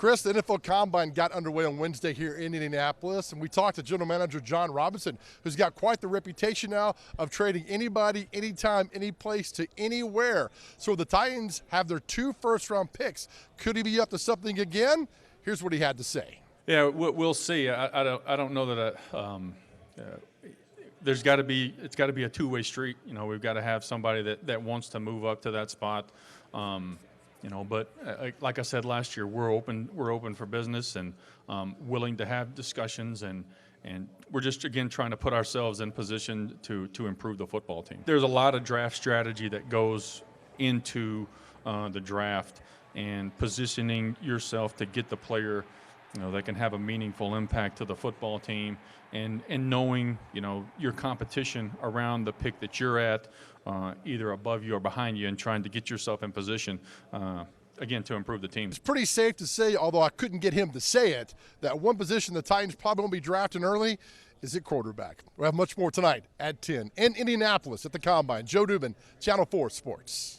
Chris, the NFL Combine got underway on Wednesday here in Indianapolis, and we talked to General Manager Jon Robinson, who's got quite the reputation now of trading anybody, anytime, any place to anywhere. So the Titans have their 2 first-round picks. Could he be up to something again? Here's what he had to say. Yeah, we'll see. I don't know that it's got to be a two-way street. You know, we've got to have somebody that wants to move up to that spot. You know, but like I said last year, we're open for business and willing to have discussions, and we're just again trying to put ourselves in position to improve the football team. There's a lot of draft strategy that goes into the draft and positioning yourself to get the player, you know, that can have a meaningful impact to the football team, and knowing, you know, your competition around the pick that you're at, either above you or behind you, and trying to get yourself in position, again, to improve the team. It's pretty safe to say, although I couldn't get him to say it, that one position the Titans probably won't be drafting early is at quarterback. We'll have much more tonight at 10 in Indianapolis at the Combine. Joe Dubin, Channel 4 Sports.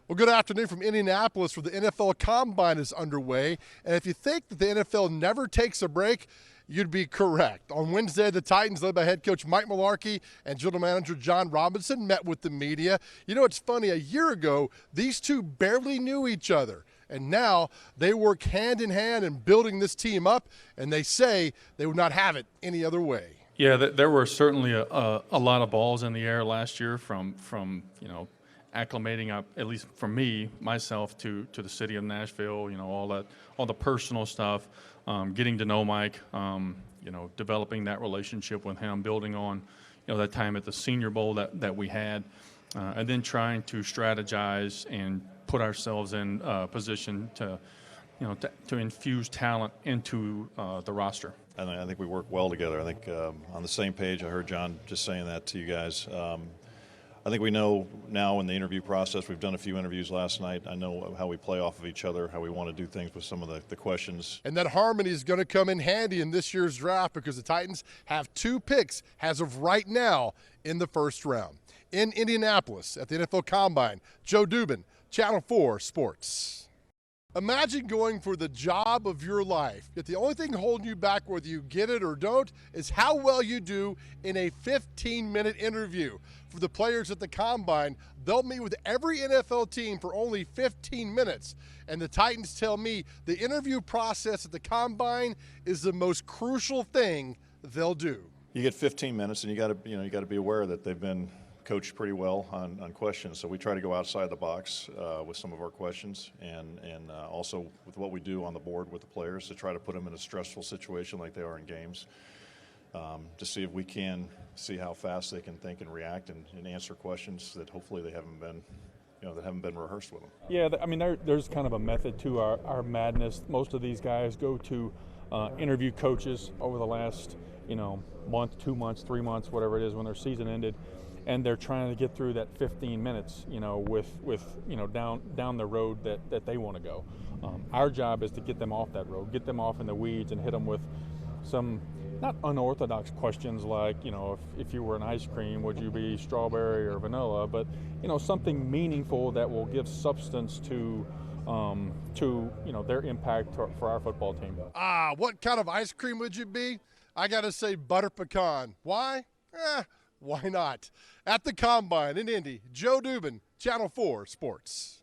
Well, good afternoon from Indianapolis, where the NFL Combine is underway. And if you think that the NFL never takes a break, you'd be correct. On Wednesday, the Titans, led by head coach Mike Mularkey and general manager Jon Robinson, met with the media. You know, it's funny, a year ago, these two barely knew each other. And now they work hand in hand in building this team up, and they say they would not have it any other way. Yeah, there were certainly a lot of balls in the air last year from you know, acclimating up, at least for me, myself, to the city of Nashville, you know, all the personal stuff, getting to know Mike, you know, developing that relationship with him, building on, you know, that time at the Senior Bowl that we had, and then trying to strategize and put ourselves in position to, you know, to infuse talent into the roster. I think we work well together. I think on the same page. I heard John just saying that to you guys. I think we know now in the interview process, we've done a few interviews last night. I know how we play off of each other, how we want to do things with some of the questions. And that harmony is going to come in handy in this year's draft, because the Titans have 2 picks as of right now in the first round. In Indianapolis at the NFL Combine, Joe Dubin, Channel 4 Sports. Imagine going for the job of your life, yet the only thing holding you back, whether you get it or don't, is how well you do in a 15-minute interview. For the players at the Combine, they'll meet with every NFL team for only 15 minutes. And the Titans tell me the interview process at the Combine is the most crucial thing they'll do. You get 15 minutes, and you got to be aware that they've been coached pretty well on questions. So we try to go outside the box with some of our questions, and also with what we do on the board with the players to try to put them in a stressful situation like they are in games, to see if we can see how fast they can think and react and answer questions that hopefully they haven't been, you know, that haven't been rehearsed with them. Yeah, I mean, there's kind of a method to our madness. Most of these guys go to interview coaches over the last, you know, month, 2 months, 3 months, whatever it is, when their season ended, and they're trying to get through that 15 minutes, you know, with you know, down the road that they want to go. Our job is to get them off that road, get them off in the weeds, and hit them with some not unorthodox questions like, you know, if you were an ice cream, would you be strawberry or vanilla? But, you know, something meaningful that will give substance to you know, their impact for our football team. What kind of ice cream would you be? I got to say butter pecan. Why? Why not? At the Combine in Indy, Joe Dubin, Channel 4 Sports.